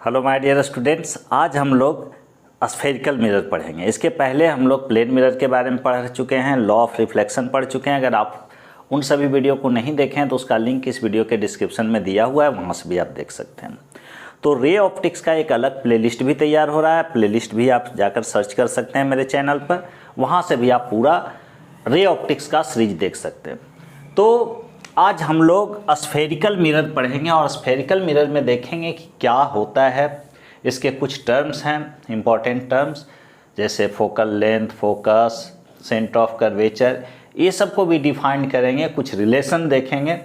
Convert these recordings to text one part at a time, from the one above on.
Hello my dear students, आज हम लोग स्फेरिकल मिरर पढ़ेंगे। इसके पहले हम लोग प्लेन मिरर के बारे में पढ़ चुके हैं, लॉ ऑफ रिफ्लेक्शन पढ़ चुके हैं। अगर आप उन सभी वीडियो को नहीं देखें तो उसका लिंक इस वीडियो के डिस्क्रिप्शन में दिया हुआ है, वहाँ से भी आप देख सकते हैं। तो रे ऑप्टिक्स का एक अलग प्लेलिस्ट भी तैयार हो रहा है, प्लेलिस्ट भी आप जाकर सर्च कर सकते हैं मेरे चैनल पर, वहाँ से भी आप पूरा रे ऑप्टिक्स का सीरीज देख सकते हैं। तो आज हम लोग स्फेरिकल मिरर पढ़ेंगे और स्फेरिकल मिरर में देखेंगे कि क्या होता है। इसके कुछ टर्म्स हैं, इंपॉर्टेंट टर्म्स, जैसे focal length, focus, centre of curvature, ये सब को भी डिफाइन करेंगे, कुछ रिलेशन देखेंगे।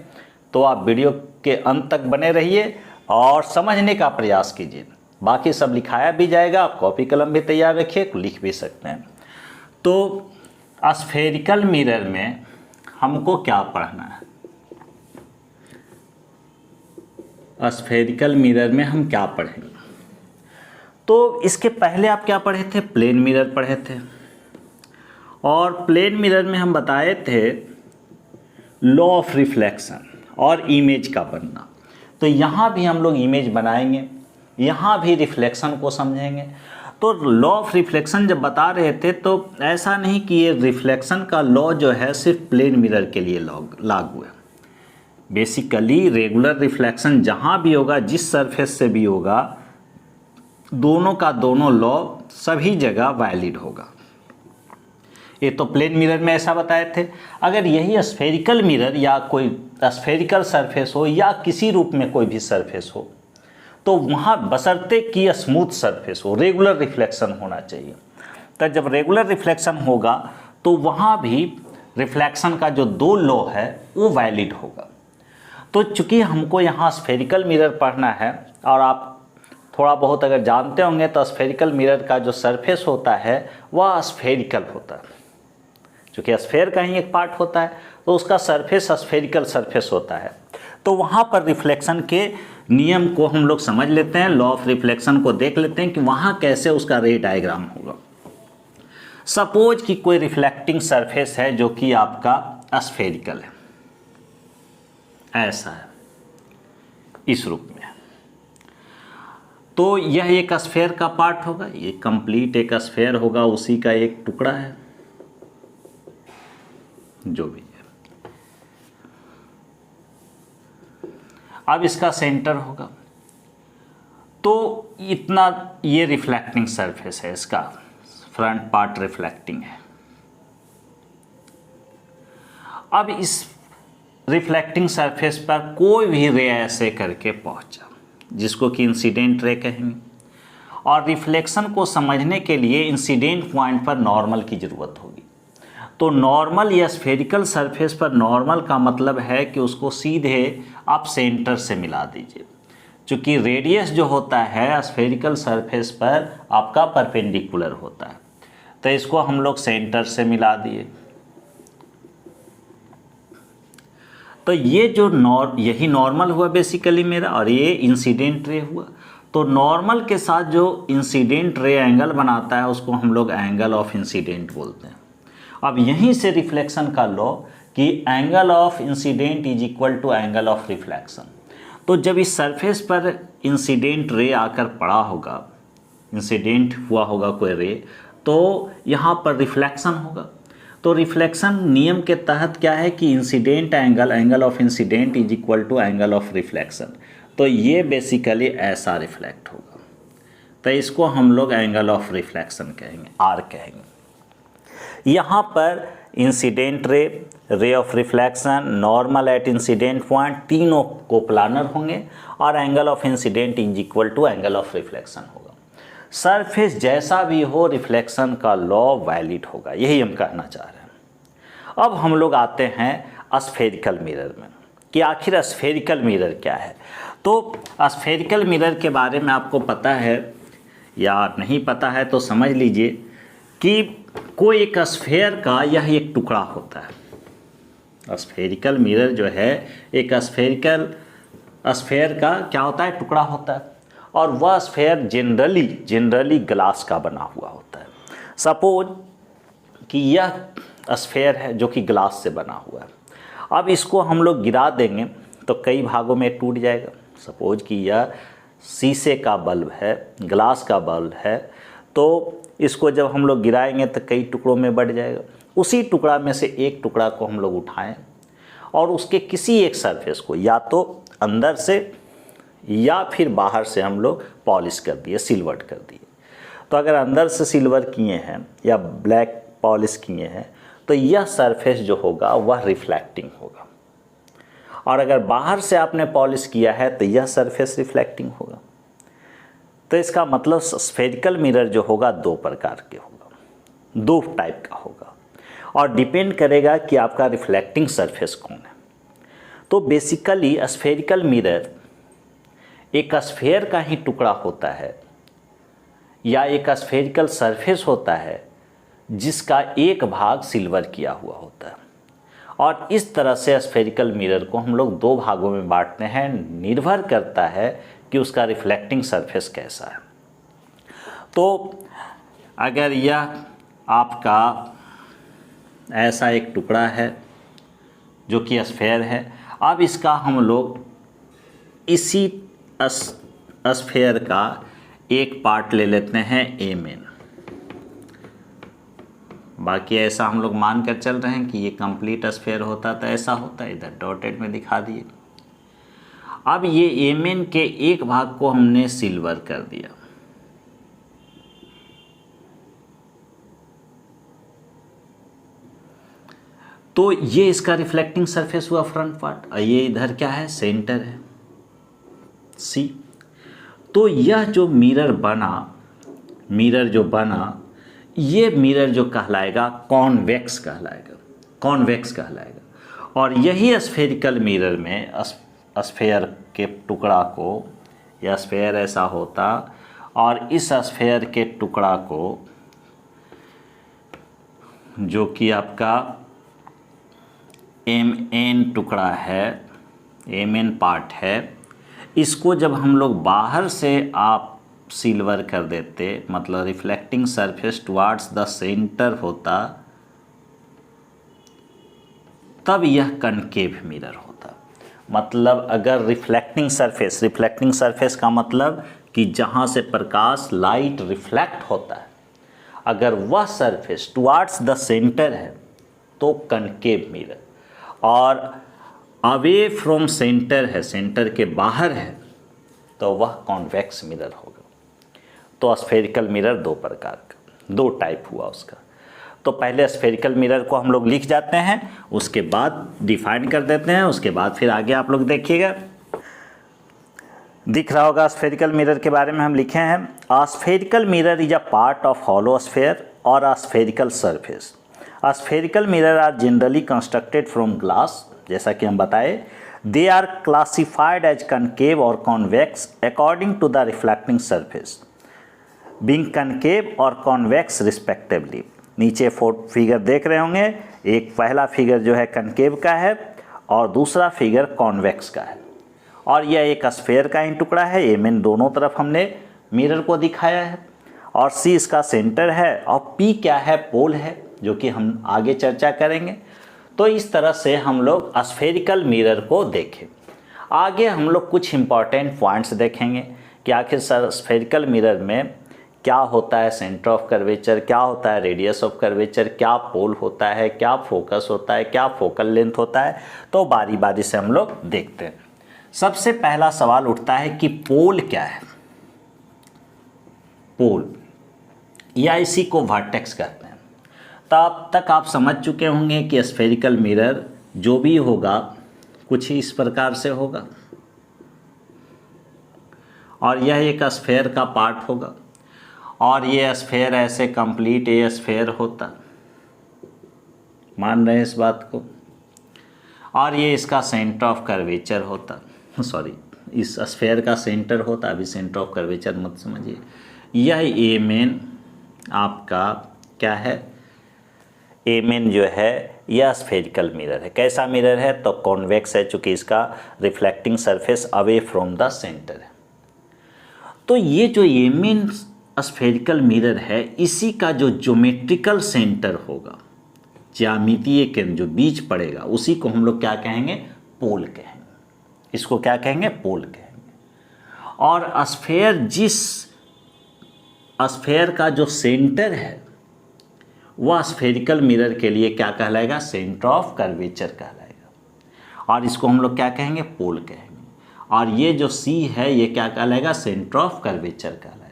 तो आप वीडियो के अंत तक बने रहिए और समझने का प्रयास कीजिए। बाकी सब लिखाया भी जाएगा, आप कॉपी कलम भी तैयार रखिए, लिख भी सकते हैं। तो स्फेरिकल मिरर में हमको क्या पढ़ना है? स्फेरिकल मिरर में हम क्या पढ़ेंगे? तो इसके पहले आप क्या पढ़े थे? प्लेन मिरर पढ़े थे। और प्लेन मिरर में हम बताए थे लॉ ऑफ रिफ्लेक्शन और इमेज का बनना। तो यहाँ भी हम लोग इमेज बनाएंगे, यहाँ भी रिफ्लेक्शन को समझेंगे। तो लॉ ऑफ रिफ्लेक्शन जब बता रहे थे तो ऐसा नहीं कि ये रिफ्लेक्शन का लॉ जो है सिर्फ प्लेन मिरर के लिए लागू है। बेसिकली रेगुलर रिफ्लेक्शन जहाँ भी होगा, जिस सरफेस से भी होगा, दोनों का दोनों लॉ सभी जगह वैलिड होगा। ये तो प्लेन मिरर में ऐसा बताए थे। अगर यही स्फेरिकल मिरर या कोई स्फेरिकल सरफेस हो या किसी रूप में कोई भी सरफेस हो, तो वहाँ बशर्ते कि स्मूथ सरफेस हो, रेगुलर रिफ्लेक्शन होना चाहिए। तो जब रेगुलर रिफ्लेक्शन होगा तो वहाँ भी रिफ्लेक्शन का जो दो लॉ है वो वैलिड होगा। तो चूँकि हमको यहाँ स्फेरिकल मिरर पढ़ना है और आप थोड़ा बहुत अगर जानते होंगे तो स्फेरिकल मिरर का जो सरफेस होता है वह स्फेरिकल होता है। चूँकि स्फेयर का ही एक पार्ट होता है तो उसका सरफेस स्फेरिकल सरफेस होता है। तो वहाँ पर रिफ्लेक्शन के नियम को हम लोग समझ लेते हैं, लॉ ऑफ रिफ्लेक्शन को देख लेते हैं कि वहाँ कैसे उसका रे डायग्राम होगा। सपोज कि कोई रिफ्लेक्टिंग सरफेस है जो कि आपका स्फेरिकल है, ऐसा है, इस रूप में। तो यह एक स्फेयर का पार्ट होगा, ये कंप्लीट एक स्फेयर होगा, उसी का एक टुकड़ा है, जो भी है। अब इसका सेंटर होगा। तो इतना ये रिफ्लेक्टिंग सरफेस है, इसका फ्रंट पार्ट रिफ्लेक्टिंग है। अब इस रिफ्लेक्टिंग सरफेस पर कोई भी रे ऐसे करके पहुंचा, जिसको कि इंसिडेंट रे कहेंगे। और रिफ्लेक्शन को समझने के लिए इंसिडेंट पॉइंट पर नॉर्मल की ज़रूरत होगी। तो नॉर्मल या स्फेरिकल सरफेस पर नॉर्मल का मतलब है कि उसको सीधे आप सेंटर से मिला दीजिए। चूँकि रेडियस जो होता है स्फेरिकल सरफेस पर आपका परपेंडिकुलर होता है, तो इसको हम लोग सेंटर से मिला दिए। तो ये जो यही नॉर्मल हुआ बेसिकली मेरा, और ये इंसिडेंट रे हुआ। तो नॉर्मल के साथ जो इंसिडेंट रे एंगल बनाता है उसको हम लोग एंगल ऑफ इंसिडेंट बोलते हैं। अब यहीं से रिफ्लेक्शन का लॉ कि angle of incidence is equal to angle of reflection. तो जब इस सरफेस पर इंसिडेंट रे आकर पड़ा होगा, इंसिडेंट हुआ होगा कोई रे, तो यहाँ पर रिफ्लेक्शन होगा। तो रिफ्लेक्शन नियम के तहत क्या है कि incident angle of incidence is equal to angle of reflection. तो ये बेसिकली ऐसा रिफ्लेक्ट होगा, तो इसको हम लोग एंगल ऑफ रिफ्लेक्शन कहेंगे, आर कहेंगे। यहाँ पर incident ray, ray of reflection, normal at incident point, तीनों कोप्लानर होंगे और angle of incidence is equal to angle of reflection होगा। सरफेस जैसा भी हो, रिफ्लेक्शन का लॉ वैलिड होगा, यही हम कहना चाह रहे हैं। अब हम लोग आते हैं स्फेरिकल मिरर में कि आखिर स्फेरिकल मिरर क्या है। तो स्फेरिकल मिरर के बारे में आपको पता है या नहीं पता है तो समझ लीजिए कि कोई एक स्फेयर का यह एक टुकड़ा होता है। स्फेरिकल मिरर जो है एक स्फेयर का क्या होता है, टुकड़ा होता है। और वह स्फेयर जनरली ग्लास का बना हुआ होता है। सपोज कि यह स्फेयर है जो कि ग्लास से बना हुआ है। अब इसको हम लोग गिरा देंगे तो कई भागों में टूट जाएगा। सपोज कि यह शीशे का बल्ब है, ग्लास का बल्ब है, तो इसको जब हम लोग गिराएंगे तो कई टुकड़ों में बढ़ जाएगा। उसी टुकड़ा में से एक टुकड़ा को हम लोग उठाएं और उसके किसी एक सरफेस को या तो अंदर से या फिर बाहर से हम लोग पॉलिश कर दिए, सिल्वर्ड कर दिए। तो अगर अंदर से सिल्वर किए हैं या ब्लैक पॉलिश किए हैं तो यह सरफेस जो होगा वह रिफ्लेक्टिंग होगा, और अगर बाहर से आपने पॉलिश किया है तो यह सरफेस रिफ्लेक्टिंग होगा। तो इसका मतलब स्फेरिकल मिरर जो होगा दो प्रकार के होगा, दो टाइप का होगा, और डिपेंड करेगा कि आपका रिफ्लेक्टिंग सरफेस कौन है। तो बेसिकली स्फेरिकल मिरर एक स्फेयर का ही टुकड़ा होता है या एक स्फेरिकल सरफेस होता है जिसका एक भाग सिल्वर किया हुआ होता है, और इस तरह से स्फेरिकल मिरर को हम लोग दो भागों में बांटते हैं, निर्भर करता है कि उसका रिफ्लेक्टिंग सरफेस कैसा है। तो अगर यह आपका ऐसा एक टुकड़ा है जो कि स्फेयर है, अब इसका हम लोग इसी स्फेयर का एक पार्ट ले लेते हैं ए मेन, बाकी ऐसा हम लोग मान कर चल रहे हैं कि ये कंप्लीट स्फेयर होता तो ऐसा होता, इधर डॉटेड में दिखा दिए। अब ये ए मेन के एक भाग को हमने सिल्वर कर दिया, तो ये इसका रिफ्लेक्टिंग सरफेस हुआ फ्रंट पार्ट, और ये इधर क्या है, सेंटर है सी। तो यह जो मिरर बना ये मिरर जो कहलाएगा कॉन्वेक्स कहलाएगा। और यही स्फेरिकल मिरर में स्फेयर के टुकड़ा को, या स्फेयर ऐसा होता और इस स्फेयर के टुकड़ा को जो कि आपका एन टुकड़ा है, एन पार्ट है, इसको जब हम लोग बाहर से आप सिल्वर कर देते, मतलब reflecting surface towards the centre होता, तब यह कनकेव मिरर होता। मतलब अगर रिफ्लेक्टिंग सरफेस का मतलब कि जहाँ से प्रकाश लाइट रिफ्लेक्ट होता है, अगर वह सरफेस टुवार्ड्स द सेंटर है तो कनकेव मिरर, और अवे फ्रॉम सेंटर है, सेंटर के बाहर है, तो वह कॉन्वेक्स मिरर होगा। तो स्फेरिकल मिरर दो प्रकार का, दो टाइप हुआ उसका। तो पहले स्फेरिकल मिरर को हम लोग लिख जाते हैं, उसके बाद डिफाइन कर देते हैं, उसके बाद फिर आगे आप लोग देखिएगा दिख रहा होगा। स्फेरिकल मिरर के बारे में हम लिखे हैं, a spherical mirror is a part of hollow sphere और a spherical surface. A spherical mirror are generally constructed from glass, जैसा कि हम बताए। They are classified as concave और convex according to the reflecting surface, being concave और convex respectively. नीचे figure देख रहे होंगे, एक पहला फिगर जो है कनकेव का है और दूसरा फिगर कॉन्वेक्स का है, और यह एक स्फेयर का ही टुकड़ा है। ए में दोनों तरफ हमने मिरर को दिखाया है, और सी इसका सेंटर है, और पी क्या है, पोल है, जो कि हम आगे चर्चा करेंगे। तो इस तरह से हम लोग स्फेरिकल मिरर को देखें। आगे हम लोग कुछ इंपॉर्टेंट पॉइंट्स देखेंगे कि आखिर स्फेरिकल मिरर में क्या होता है, सेंटर ऑफ कर्वेचर क्या होता है, रेडियस ऑफ कर्वेचर क्या, पोल होता है क्या, फोकस होता है क्या, फोकल लेंथ होता है। तो बारी बारी से हम लोग देखते हैं। सबसे पहला सवाल उठता है कि पोल क्या है। पोल या इसी को वर्टेक्स कहते हैं। तब तक आप समझ चुके होंगे कि स्फेरिकल मिरर जो भी होगा कुछ ही इस प्रकार से होगा, और यह एक स्फेयर का पार्ट होगा, और ये स्फेयर ऐसे कंप्लीट ये स्फेयर होता, मान रहे हैं इस बात को, और ये इसका सेंटर ऑफ कर्वेचर होता, सॉरी इस स्फेयर का सेंटर होता, अभी सेंटर ऑफ कर्वेचर मत समझिए। यह ए मेन आपका क्या है, ए मेन जो है यह स्फेरिकल मिरर है। कैसा मिरर है, तो कॉन्वेक्स है, चूँकि इसका reflecting surface away from the centre है। तो ये जो ए मेन स्फेरिकल मिरर है, इसी का जो ज्योमेट्रिकल सेंटर होगा, ज्यामितीय केंद्र जो बीच पड़ेगा, उसी को हम लोग क्या कहेंगे, पोल कहेंगे। इसको क्या कहेंगे, पोल कहेंगे। और स्फेयर का जो सेंटर है वह स्फेरिकल मिरर के लिए क्या कहलाएगा, सेंटर ऑफ कर्वेचर कहलाएगा, और इसको हम लोग क्या कहेंगे, पोल कहेंगे। और ये जो सी है ये क्या कहलाएगा, सेंटर ऑफ कर्वेचर कहलाएगा।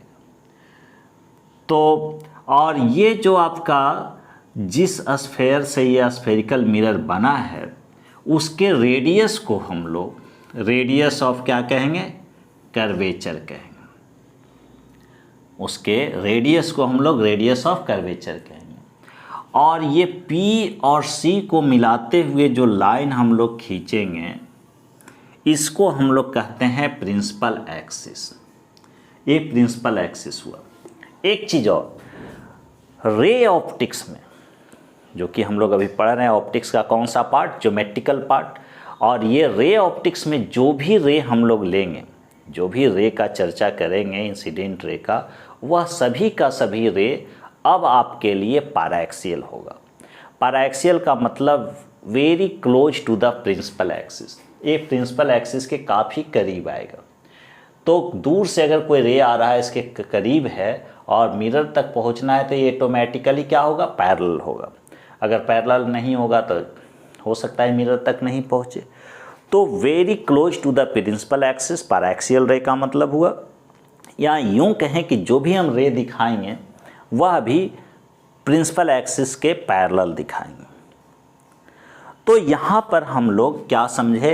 तो और ये जो आपका जिस स्फेयर से ये स्फेरिकल मिरर बना है उसके रेडियस को हम लोग रेडियस ऑफ क्या कहेंगे, कर्वेचर कहेंगे। उसके रेडियस को हम लोग रेडियस ऑफ कर्वेचर कहेंगे। और ये P और C को मिलाते हुए जो लाइन हम लोग खींचेंगे इसको हम लोग कहते हैं प्रिंसिपल एक्सिस। ये प्रिंसिपल एक्सिस हुआ। एक चीज़ और, रे ऑप्टिक्स में जो कि हम लोग अभी पढ़ रहे हैं, ऑप्टिक्स का कौन सा पार्ट, ज्योमेट्रिकल पार्ट। और ये रे ऑप्टिक्स में जो भी रे हम लोग लेंगे, जो भी रे का चर्चा करेंगे इंसिडेंट रे का, वह सभी का सभी रे अब आपके लिए पैराएक्सियल होगा। पैराएक्सियल का मतलब very close to the principal axis, ये प्रिंसिपल एक्सिस के काफ़ी करीब आएगा। तो दूर से अगर कोई रे आ रहा है इसके करीब है और मिरर तक पहुंचना है तो ये ऑटोमेटिकली क्या होगा, पैरेलल होगा। अगर पैरेलल नहीं होगा तो हो सकता है मिरर तक नहीं पहुंचे। तो very close to the principal axis paraxial ray का मतलब हुआ। या यूँ कहें कि जो भी हम रे दिखाएंगे वह भी प्रिंसिपल एक्सिस के पैरेलल दिखाएंगे। तो यहाँ पर हम लोग क्या समझे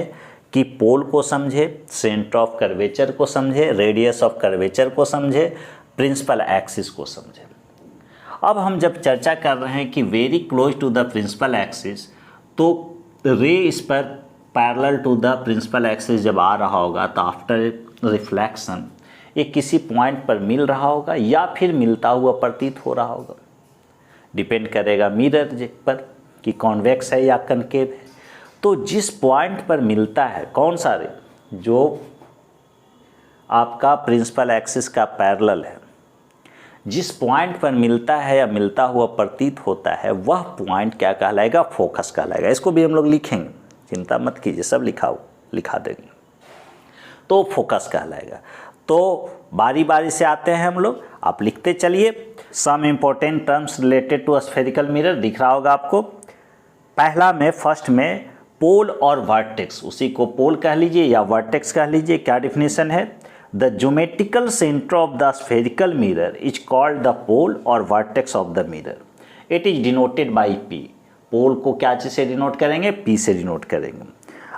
कि पोल को समझे, सेंटर ऑफ कर्वेचर को समझे, रेडियस ऑफ कर्वेचर को समझे, प्रिंसिपल एक्सिस को समझे। अब हम जब चर्चा कर रहे हैं कि very close to the principal axis, तो रे इस पर parallel to the principal axis जब आ रहा होगा तो आफ्टर रिफ्लेक्शन ये किसी पॉइंट पर मिल रहा होगा या फिर मिलता हुआ प्रतीत हो रहा होगा। डिपेंड करेगा मिरर पर कि कॉन्वेक्स है या कनकेव है। तो जिस पॉइंट पर मिलता है, कौन सा रे, जो आपका प्रिंसिपल एक्सिस का पैरेलल है, जिस पॉइंट पर मिलता है या मिलता हुआ प्रतीत होता है वह पॉइंट क्या कहलाएगा, फोकस कहलाएगा। इसको भी हम लोग लिखेंगे, चिंता मत कीजिए, सब लिखा देंगे। तो फोकस कहलाएगा। तो बारी बारी से आते हैं हम लोग, आप लिखते चलिए। Some important terms related to spherical mirror दिख रहा होगा आपको। पहला में, फर्स्ट में, पोल और वर्टेक्स, उसी को पोल कह लीजिए या वर्टेक्स कह लीजिए। क्या डिफिनेशन है, the geometrical centre of the spherical mirror is called the pole और vertex of the mirror. It is denoted by P। Pole को क्या चीज़ से डिनोट करेंगे, P से डिनोट करेंगे।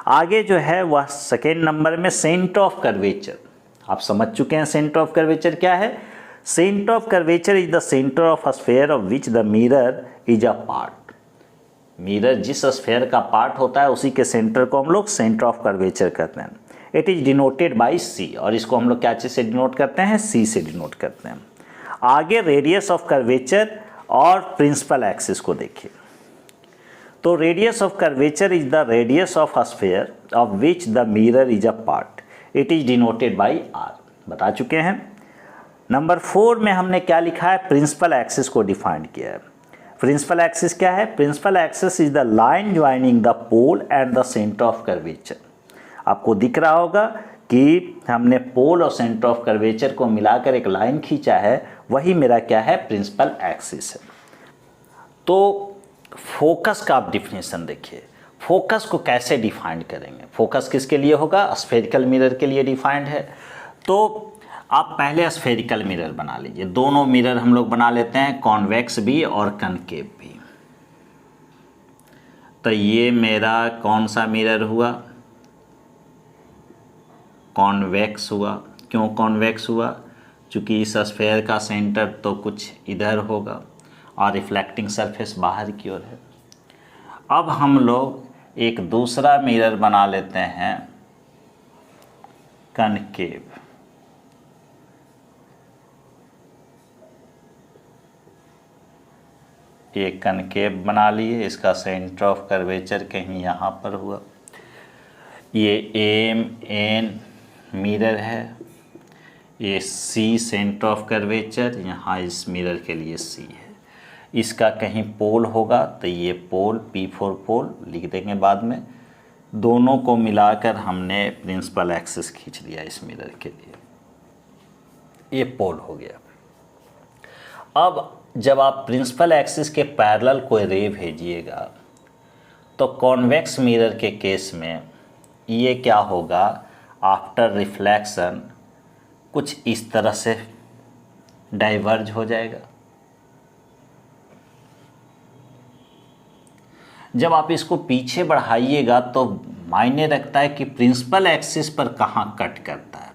आगे जो है वह सेकेंड नंबर में सेंटर ऑफ कर्वेचर। आप समझ चुके हैं सेंटर ऑफ कर्वेचर क्या है। Centre of curvature is the centre of a sphere of which the mirror is a part. Mirror जिस स्फेयर का पार्ट होता है उसी के सेंटर को हम लोग सेंटर ऑफ कर्वेचर कहते हैं। It is denoted by C, और इसको हम लोग क्या चीज़ से डिनोट करते हैं, C से डिनोट करते हैं। आगे रेडियस ऑफ कर्वेचर और प्रिंसिपल एक्सिस को देखिए। तो radius of curvature is the radius of a sphere of which the mirror is a part. It is denoted by R, बता चुके हैं। नंबर 4 में हमने क्या लिखा है, प्रिंसिपल एक्सिस को डिफाइन किया है। प्रिंसिपल एक्सिस क्या है, principal axis is the line joining the pole and the centre of curvature. आपको दिख रहा होगा कि हमने पोल और सेंटर ऑफ कर्वेचर को मिलाकर एक लाइन खींचा है, वही मेरा क्या है, प्रिंसिपल एक्सिस है। तो फोकस का आप डिफिनेशन देखिए, फोकस को कैसे डिफाइंड करेंगे। फोकस किसके लिए होगा, स्फेरिकल मिरर के लिए डिफाइंड है। तो आप पहले स्फेरिकल मिरर बना लीजिए। दोनों मिरर हम लोग बना लेते हैं, कॉन्वेक्स भी और कनकेव भी। तो ये मेरा कौन सा मिरर हुआ, कॉन्वेक्स हुआ। क्यों कॉन्वेक्स हुआ, चूँकि इस स्फेयर का सेंटर तो कुछ इधर होगा और रिफ्लेक्टिंग सरफेस बाहर की ओर है। अब हम लोग एक दूसरा मिरर बना लेते हैं कनकेव। एक कनकेव बना लिए, इसका सेंटर ऑफ कर्वेचर कहीं यहाँ पर हुआ। ये AM मिरर है, ये C सेंटर ऑफ कर्वेचर, यहाँ इस मिरर के लिए C है। इसका कहीं पोल होगा तो ये पोल P4 पोल लिख देंगे बाद में। दोनों को मिलाकर हमने प्रिंसिपल एक्सिस खींच दिया इस मिरर के लिए। ये पोल हो गया। अब जब आप प्रिंसिपल एक्सिस के पैरेलल कोई रे भेजिएगा तो कॉन्वेक्स मिरर के केस में ये क्या होगा, आफ्टर रिफ्लेक्शन कुछ इस तरह से डाइवर्ज हो जाएगा। जब आप इसको पीछे बढ़ाइएगा तो मायने रखता है कि प्रिंसिपल एक्सिस पर कहाँ कट करता है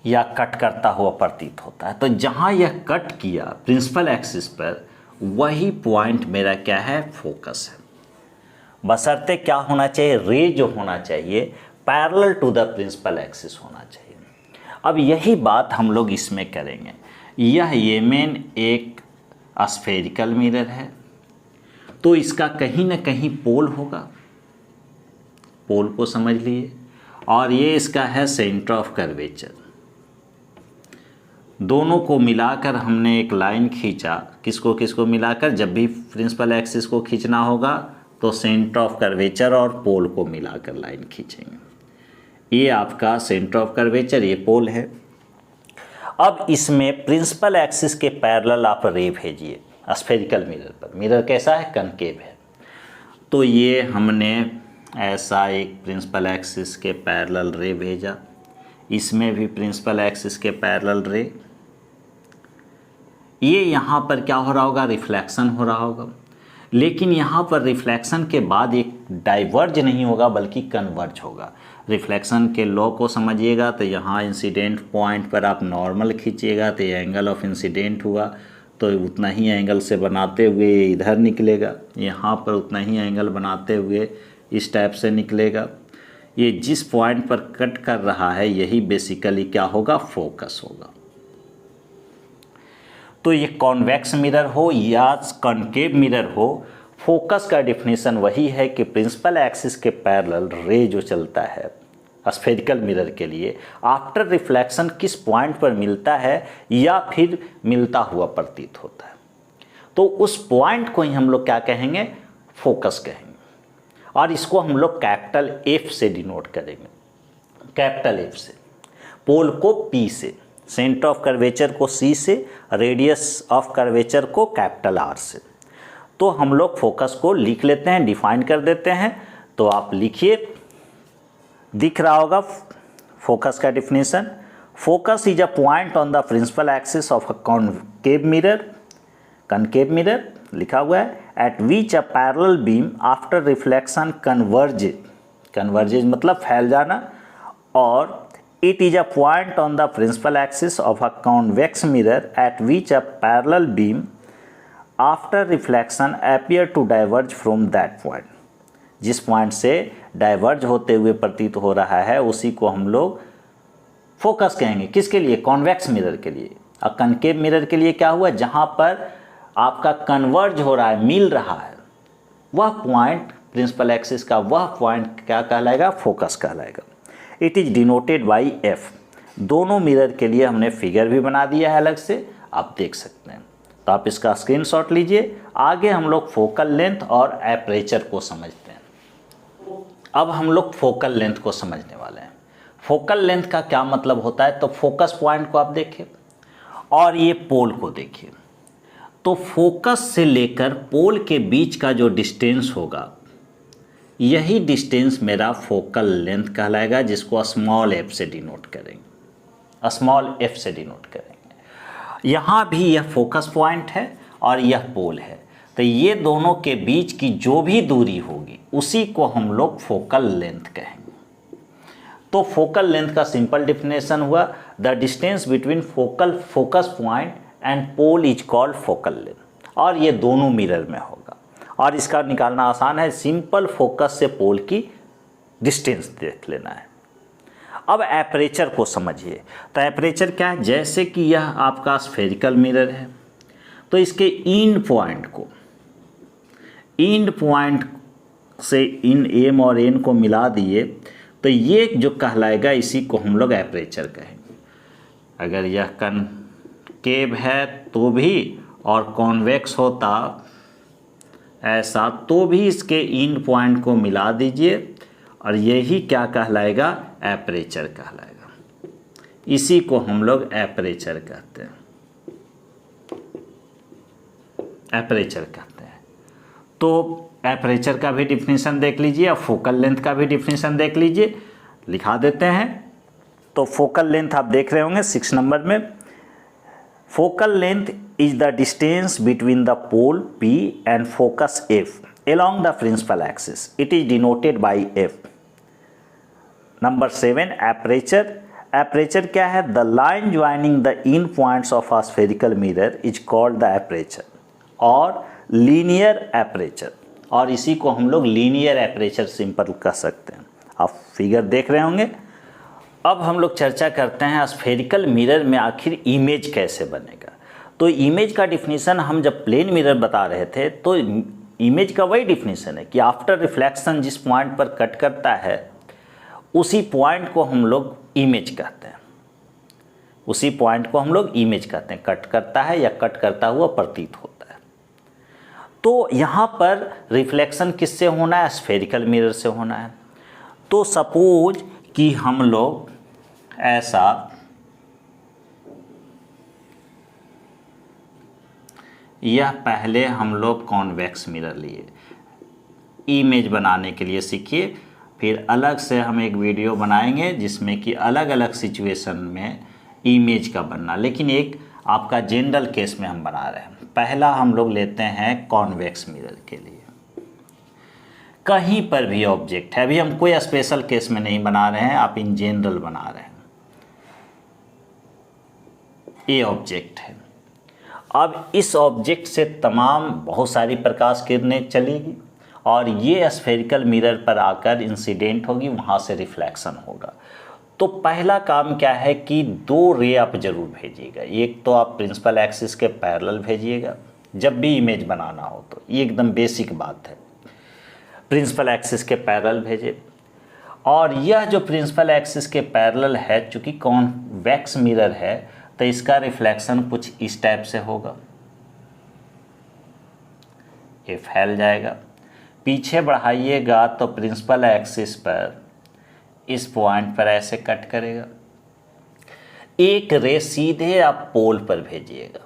या कट करता हुआ प्रतीत होता है। तो जहाँ यह कट किया प्रिंसिपल एक्सिस पर, वही पॉइंट मेरा क्या है, फोकस है। बशर्ते क्या होना चाहिए, रे जो होना चाहिए parallel to the principal axis होना चाहिए। अब यही बात हम लोग इसमें करेंगे। यह येमेन एक स्फेरिकल मिरर है, तो इसका कहीं ना कहीं पोल होगा, पोल को समझ लिए, और ये इसका है सेंटर ऑफ कर्वेचर। दोनों को मिलाकर हमने एक लाइन खींचा, किसको किसको मिलाकर, जब भी प्रिंसिपल एक्सिस को खींचना होगा तो सेंटर ऑफ कर्वेचर और पोल को मिलाकर लाइन खींचेंगे। ये आपका सेंटर ऑफ कर्वेचर, ये पोल है। अब इसमें प्रिंसिपल एक्सिस के पैरेलल आप रे भेजिए स्फेरिकल मिरर पर। मिरर कैसा है, कनकेव है। तो ये हमने ऐसा एक प्रिंसिपल एक्सिस के पैरेलल रे भेजा, इसमें भी प्रिंसिपल एक्सिस के पैरेलल रे। ये यहाँ पर क्या हो रहा होगा, रिफ्लेक्शन हो रहा होगा, लेकिन यहाँ पर रिफ्लेक्शन के बाद एक डाइवर्ज नहीं होगा बल्कि कन्वर्ज होगा। रिफ्लेक्शन के लॉ को समझिएगा तो यहाँ इंसिडेंट पॉइंट पर आप नॉर्मल खींचिएगा तो ये एंगल ऑफ इंसिडेंट हुआ, तो उतना ही एंगल से बनाते हुए इधर निकलेगा, यहाँ पर उतना ही एंगल बनाते हुए इस टाइप से निकलेगा। ये जिस पॉइंट पर कट कर रहा है यही बेसिकली क्या होगा, फोकस होगा। तो ये कॉन्वेक्स मिरर हो या कॉनकेव मिरर हो, फोकस का डेफिनेशन वही है कि प्रिंसिपल एक्सिस के पैरेलल रे जो चलता है स्फेरिकल मिरर के लिए आफ्टर रिफ्लेक्शन किस पॉइंट पर मिलता है या फिर मिलता हुआ प्रतीत होता है, तो उस पॉइंट को ही हम लोग क्या कहेंगे, फोकस कहेंगे। और इसको हम लोग कैपिटल एफ से डिनोट करेंगे, कैपिटल एफ से। पोल को पी से, सेंटर ऑफ कर्वेचर को सी से, रेडियस ऑफ कर्वेचर को कैपिटल आर से। तो हम लोग फोकस को लिख लेते हैं, डिफाइन कर देते हैं। तो आप लिखिए, दिख रहा होगा फोकस का definition. Focus is a point on the principal axis of a concave mirror, concave mirror लिखा हुआ है, at which a parallel beam after reflection converges मतलब फैल जाना, और it is a point on the principal axis of a convex mirror at which a parallel beam after reflection appear to diverge from that point। जिस point से diverge होते हुए प्रतीत हो रहा है उसी को हम लोग फोकस कहेंगे। किसके लिए, कॉन्वेक्स मिरर के लिए। और कनकेव मिरर के लिए क्या हुआ, जहाँ पर आपका कन्वर्ज हो रहा है, मिल रहा है, वह पॉइंट प्रिंसिपल एक्सिस का वह पॉइंट क्या कहलाएगा, फोकस कहलाएगा। It is denoted by F. दोनों मिरर के लिए हमने फिगर भी बना दिया है अलग से, आप देख सकते हैं। तो आप इसका स्क्रीनशॉट लीजिए। आगे हम लोग फोकल लेंथ और एपरेचर को समझते हैं। अब हम लोग फोकल लेंथ को समझने वाले हैं। फोकल लेंथ का क्या मतलब होता है, तो फोकस पॉइंट को आप देखिए और ये पोल को देखिए। तो फोकस से लेकर पोल के बीच का जो डिस्टेंस होगा, यही डिस्टेंस मेरा फोकल लेंथ कहलाएगा, जिसको स्मॉल एफ से डिनोट करेंगे, स्मॉल एफ से डिनोट करेंगे। यहाँ भी यह फोकस पॉइंट है और यह पोल है, तो ये दोनों के बीच की जो भी दूरी होगी उसी को हम लोग फोकल लेंथ कहेंगे। तो फोकल लेंथ का सिंपल डिफिनेशन हुआ, the distance between focus point and pole is called focal length, और ये दोनों मिरर में होगा। और इसका निकालना आसान है, सिंपल फोकस से पोल की डिस्टेंस देख लेना है। अब एपरेचर को समझिए। तो एपरेचर क्या है, जैसे कि यह आपका स्फेरिकल मिरर है, तो इसके इंड पॉइंट से इन एम और एन को मिला दिए, तो ये जो कहलाएगा इसी को हम लोग एपरेचर कहेंगे। अगर यह कनकेव है तो भी, और कॉन्वेक्स होता ऐसा तो भी इसके इंड पॉइंट को मिला दीजिए, और यही क्या कहलाएगा, एपरेचर कहलाएगा। इसी को हम लोग एपरेचर कहते हैं, एपरेचर कहते हैं। तो एपरेचर का भी डिफिनीशन देख लीजिए, अब फोकल लेंथ का भी डिफिनीशन देख लीजिए, लिखा देते हैं। तो फोकल लेंथ आप देख रहे होंगे 6 नंबर में, focal length is the distance between the pole P and focus F along the principal axis. It is denoted by F. Number 7, aperture. Aperture क्या है? The line joining the end points of a spherical mirror is called the aperture और linear aperture, और इसी को हम लोग linear aperture simple कह सकते हैं। आप फिगर देख रहे होंगे। अब हम लोग चर्चा करते हैं स्फेरिकल मिरर में आखिर इमेज कैसे बनेगा। तो इमेज का डिफिनीशन हम जब प्लेन मिरर बता रहे थे तो इमेज का वही डिफिनीशन है कि आफ्टर रिफ्लेक्शन जिस पॉइंट पर कट करता है उसी पॉइंट को हम लोग इमेज कहते हैं, उसी पॉइंट को हम लोग इमेज कहते हैं। कट करता है या कट करता हुआ प्रतीत होता है। तो यहाँ पर रिफ्लेक्शन किससे होना है? स्फेरिकल मिरर से होना है। तो सपोज कि हम लोग ऐसा यह पहले हम लोग कॉन्वेक्स मिरर लिए, इमेज बनाने के लिए सीखिए, फिर अलग से हम एक वीडियो बनाएंगे जिसमें कि अलग अलग सिचुएशन में इमेज का बनना, लेकिन एक आपका जनरल केस में हम बना रहे हैं। पहला हम लोग लेते हैं कॉन्वेक्स मिरर के लिए। कहीं पर भी ऑब्जेक्ट है, अभी हम कोई स्पेशल केस में नहीं बना रहे हैं, आप इन जनरल बना रहे हैं। ये ऑब्जेक्ट है, अब इस ऑब्जेक्ट से तमाम बहुत सारी प्रकाश किरणें चलेगी और ये स्फेरिकल मिरर पर आकर इंसिडेंट होगी, वहाँ से रिफ्लेक्शन होगा। तो पहला काम क्या है कि 2 रे आप जरूर भेजिएगा। एक तो आप प्रिंसिपल एक्सिस के पैरेलल भेजिएगा जब भी इमेज बनाना हो, तो ये एकदम बेसिक बात है, प्रिंसिपल एक्सिस के पैरेलल भेजे। और यह जो प्रिंसिपल एक्सिस के पैरेलल है, चूँकि कॉन्वेक्स मिरर है तो इसका रिफ्लेक्शन कुछ इस टाइप से होगा, ये फैल जाएगा। पीछे बढ़ाइएगा तो प्रिंसिपल एक्सिस पर इस पॉइंट पर ऐसे कट करेगा। एक रे सीधे आप पोल पर भेजिएगा,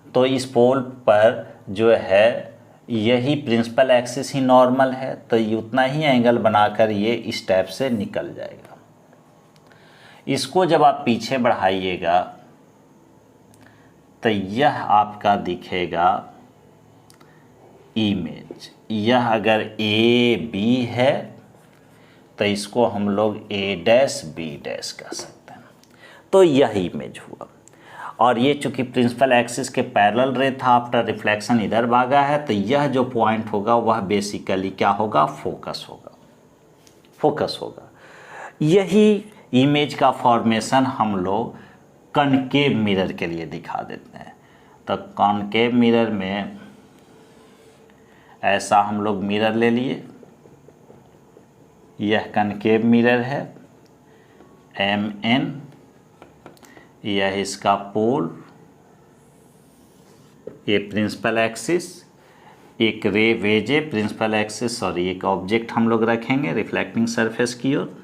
तो इस पोल पर जो है यही प्रिंसिपल एक्सिस ही नॉर्मल है, तो ये उतना ही एंगल बनाकर ये इस टाइप से निकल जाएगा। इसको जब आप पीछे बढ़ाइएगा तो यह आपका दिखेगा इमेज। यह अगर ए बी है तो इसको हम लोग ए डैश बी डैश कह सकते हैं। तो यह इमेज हुआ। और ये चूँकि प्रिंसिपल एक्सिस के पैरेलल रे था, आफ्टर रिफ्लेक्शन इधर भागा है, तो यह जो पॉइंट होगा वह बेसिकली क्या होगा? फोकस होगा, फोकस होगा। यही इमेज का फॉर्मेशन हम लोग कॉनकेव मिरर के लिए दिखा देते हैं। तो कॉनकेव मिरर में ऐसा हम लोग मिरर ले लिए, यह कॉनकेव मिरर है MN, यह इसका पोल, ये प्रिंसिपल एक्सिस, एक रे भेजे प्रिंसिपल एक्सिस, सॉरी एक ऑब्जेक्ट हम लोग रखेंगे रिफ्लेक्टिंग सरफेस की ओर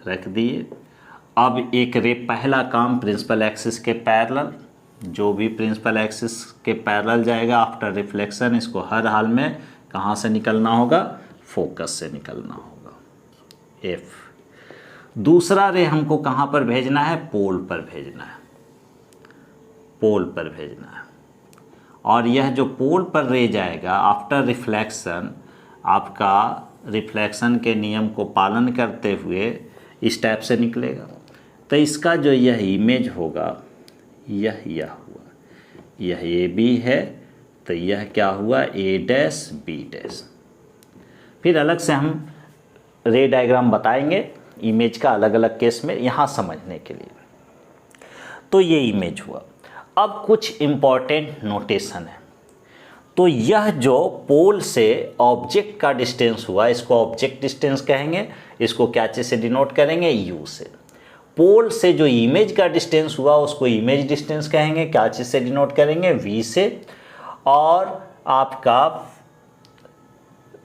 रख दिए। अब एक रे, पहला काम प्रिंसिपल एक्सिस के पैरेलल, जो भी प्रिंसिपल एक्सिस के पैरेलल जाएगा आफ्टर रिफ्लेक्शन, इसको हर हाल में कहाँ से निकलना होगा? फोकस से निकलना होगा, F। दूसरा रे हमको कहाँ पर भेजना है? पोल पर भेजना है, पोल पर भेजना है। और यह जो पोल पर रे जाएगा आफ्टर रिफ्लेक्शन, आपका रिफ्लेक्शन के नियम को पालन करते हुए इस टाइप से निकलेगा। तो इसका जो यह इमेज होगा यह हुआ, यह ए बी है तो यह क्या हुआ? ए डैश बी डैश। फिर अलग से हम रे डायग्राम बताएंगे इमेज का अलग अलग केस में, यहाँ समझने के लिए। तो ये इमेज हुआ। अब कुछ इम्पॉर्टेंट नोटेशन है। तो यह जो पोल से ऑब्जेक्ट का डिस्टेंस हुआ, इसको ऑब्जेक्ट डिस्टेंस कहेंगे। इसको क्या चीज़ से डिनोट करेंगे? यू से। पोल से जो इमेज का डिस्टेंस हुआ उसको इमेज डिस्टेंस कहेंगे, क्या चीज़ से डिनोट करेंगे? वी से। और आपका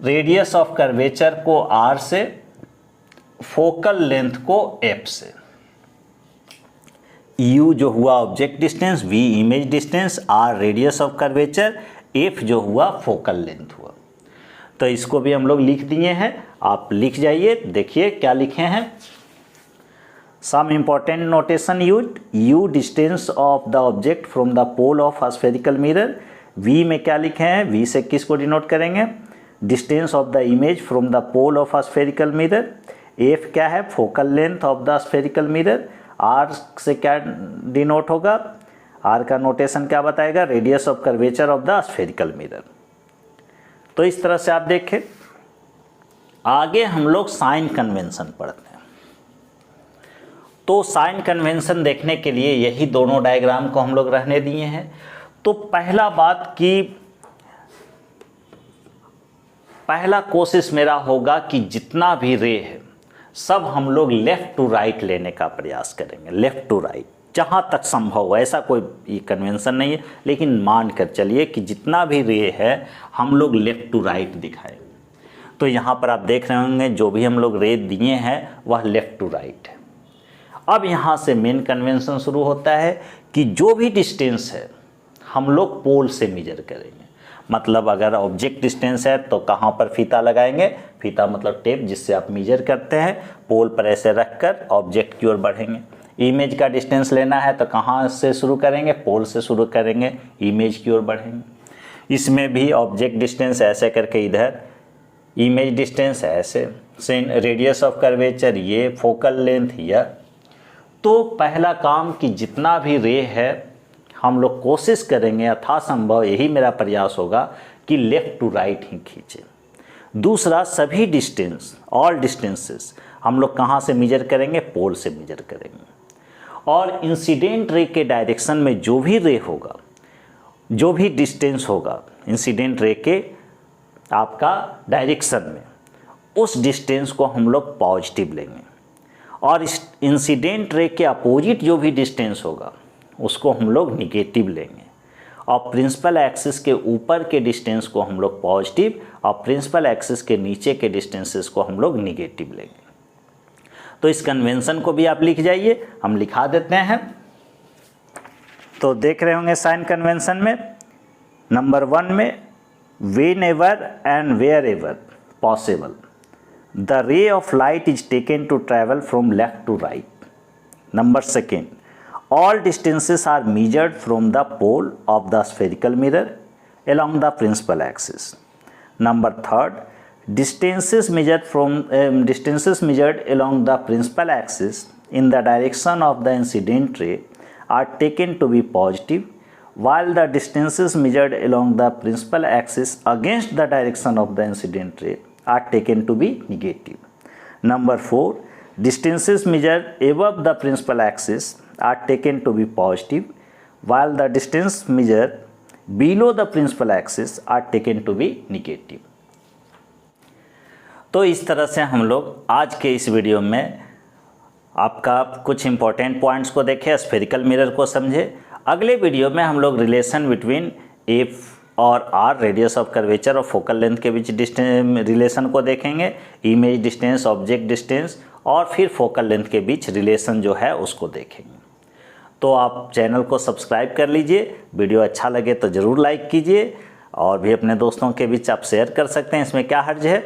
रेडियस ऑफ कर्वेचर को r से, फोकल लेंथ को f से। u जो हुआ object distance, v image distance, r radius of curvature, f जो हुआ फोकल लेंथ हुआ। तो इसको भी हम लोग लिख दिए हैं, आप लिख जाइए। देखिए क्या लिखे हैं, some important notation used, u distance of the object from the pole of a spherical mirror. v में क्या लिखे हैं, v से किसको डिनोट करेंगे, distance of the image from the pole of a spherical mirror. f क्या है, focal length of the spherical mirror. r से क्या डिनोट होगा, r का नोटेशन क्या बताएगा, radius of curvature of the spherical mirror. तो इस तरह से आप देखें। आगे हम लोग साइन कन्वेंशन पढ़ते हैं। तो साइन कन्वेंशन देखने के लिए यही दोनों डायग्राम को हम लोग रहने दिए हैं। तो पहला बात कि पहला कोशिश मेरा होगा कि जितना भी रे है सब हम लोग लेफ़्ट टू राइट लेने का प्रयास करेंगे, लेफ़्ट टू राइट जहाँ तक संभव हो। ऐसा कोई कन्वेंशन नहीं है, लेकिन मान कर चलिए कि जितना भी रे है हम लोग लेफ़्ट टू राइट दिखाएं। तो यहाँ पर आप देख रहे होंगे जो भी हम लोग रे दिए हैं वह लेफ़्ट टू राइट है। अब यहाँ से मेन कन्वेंशन शुरू होता है कि जो भी डिस्टेंस है हम लोग पोल से मेजर करेंगे। मतलब अगर ऑब्जेक्ट डिस्टेंस है तो कहाँ पर फीता लगाएंगे, फीता मतलब टेप जिससे आप मेजर करते हैं, पोल पर ऐसे रखकर ऑब्जेक्ट की ओर बढ़ेंगे। इमेज का डिस्टेंस लेना है तो कहाँ से शुरू करेंगे, पोल से शुरू करेंगे, इमेज की ओर बढ़ेंगे। इसमें भी ऑब्जेक्ट डिस्टेंस ऐसे करके इधर, इमेज डिस्टेंस ऐसे, रेडियस ऑफ कर्वेचर ये, फोकल लेंथ यह। तो पहला काम कि जितना भी रे है हम लोग कोशिश करेंगे यथासंभव, यही मेरा प्रयास होगा कि लेफ़्ट टू राइट ही खींचें। दूसरा, सभी डिस्टेंस, ऑल डिस्टेंसेस हम लोग कहाँ से मेजर करेंगे, पोल से मेजर करेंगे। और इंसिडेंट रे के डायरेक्शन में जो भी रे होगा, जो भी डिस्टेंस होगा इंसिडेंट रे के आपका डायरेक्शन में, उस डिस्टेंस को हम लोग पॉजिटिव लेंगे। और इस इंसिडेंट रे के अपोजिट जो भी डिस्टेंस होगा उसको हम लोग निगेटिव लेंगे। और प्रिंसिपल एक्सिस के ऊपर के डिस्टेंस को हम लोग पॉजिटिव और प्रिंसिपल एक्सिस के नीचे के डिस्टेंसेस को हम लोग निगेटिव लेंगे। तो इस कन्वेंशन को भी आप लिख जाइए, हम लिखा देते हैं। तो देख रहे होंगे साइन कन्वेंशन में नंबर 1 में, whenever and wherever possible the ray of light is taken to travel from left to right. Number 2, all distances are measured from the pole of the spherical mirror along the principal axis. Number 3, distances measured along the principal axis in the direction of the incident ray are taken to be positive, while the distances measured along the principal axis against the direction of the incident ray are taken to be negative. Number 4, distances measured above the principal axis are taken to be positive, while the distance measured below the principal axis are taken to be negative. तो इस तरह से हम लोग आज के इस video में आपका कुछ इंपॉर्टेंट पॉइंट्स को देखें, स्फेरिकल मिरर को समझे। अगले वीडियो में हम लोग रिलेशन बिटवीन एफ और आर, रेडियस ऑफ कर्वेचर और फोकल लेंथ के बीच रिलेशन को देखेंगे, इमेज डिस्टेंस, ऑब्जेक्ट डिस्टेंस और फिर फोकल लेंथ के बीच रिलेशन जो है उसको देखेंगे। तो आप चैनल को सब्सक्राइब कर लीजिए, वीडियो अच्छा लगे तो ज़रूर लाइक कीजिए और भी अपने दोस्तों के बीच आप शेयर कर सकते हैं, इसमें क्या हर्ज है।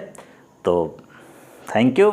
तो थैंक यू।